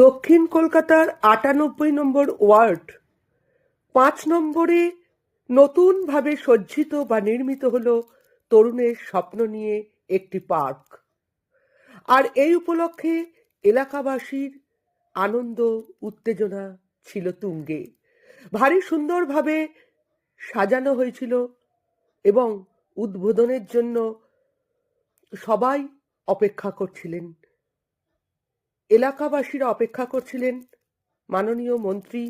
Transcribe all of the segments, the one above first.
দক্ষিণ কলকাতার ৯৮ নম্বর ওয়ার্ড ৫ নম্বরে নতুনভাবে সজ্জিত বা নির্মিত হল তরুণের স্বপ্ন নিয়ে একটি পার্ক। আর এই উপলক্ষে এলাকাবাসীর আনন্দ উত্তেজনা ছিল তুঙ্গে। ভারী সুন্দরভাবে সাজানো হয়েছিল এবং উদ্বোধনের জন্য সবাই অপেক্ষা করছিলেন। এলাকাবাসীরা অপেক্ষা করছিলেন মাননীয় মন্ত্রী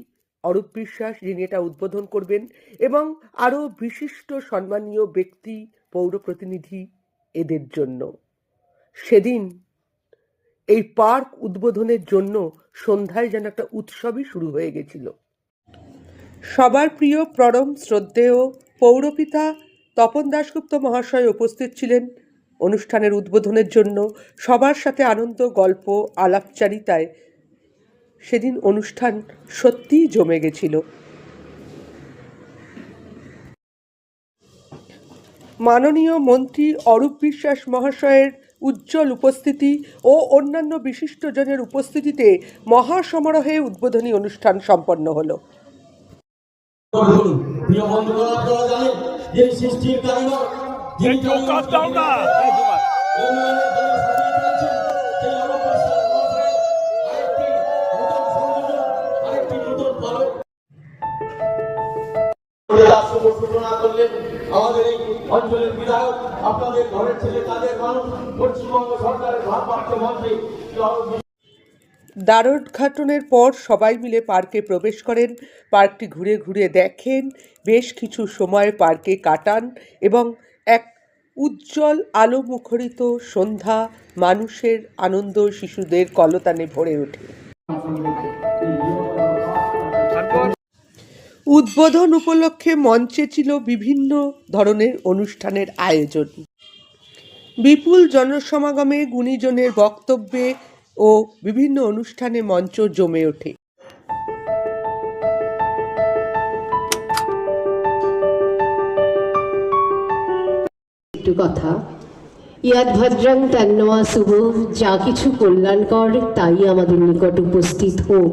অরূপ বিশ্বাস, যিনি এটা উদ্বোধন করবেন, এবং আরও বিশিষ্ট সম্মানীয় ব্যক্তি, পৌর প্রতিনিধি এদের জন্য। সেদিন এই পার্ক উদ্বোধনের জন্য সন্ধ্যায় যেন একটা উৎসবই শুরু হয়ে গেছিল। সবার প্রিয় পরম শ্রদ্ধেয় পৌরপিতা তপন দাশগুপ্ত মহাশয় উপস্থিত ছিলেন অনুষ্ঠানের উদ্বোধনের জন্য। সবার সাথে আনন্দ, গল্প, আলাপচারিতায় সেদিন অনুষ্ঠান সত্যিই জমে গেছিল। মাননীয় মন্ত্রী অরূপ বিশ্বাস মহাশয়ের উজ্জ্বল উপস্থিতি ও অন্যান্য বিশিষ্টজনের উপস্থিতিতে মহাসমারোহে উদ্বোধনী অনুষ্ঠান সম্পন্ন হলো। আমাদের এই অঞ্চলের বিধায়ক, আপনাদের ঘরের ছেলে, তাদের মানুষ, পশ্চিমবঙ্গ সরকারের ভারপ্রাপ্ত মন্ত্রী। দ্বারোদ্ঘাটনের পর সবাই মিলে পার্কে প্রবেশ করেন, পার্কটি ঘুরে ঘুরে দেখেন, বেশ কিছু সময় পার্কে কাটান এবং এক উজ্জ্বল আলো মুখরিত সন্ধ্যা মানুষের আনন্দ, শিশুদের কলতানে ভরে ওঠে। উদ্বোধন উপলক্ষে মঞ্চে ছিল বিভিন্ন ধরনের অনুষ্ঠানের আয়োজন। বিপুল জনসমাগমে, গুণীজনের বক্তব্যে ও বিভিন্ন অনুষ্ঠানে মঞ্চ জমে ওঠে। একটু কথা, ইয়াদ ভদ্রং তন্নয়া শুভ, যা কিছু কল্যাণকর তাই আমাদের নিকট উপস্থিত হোক।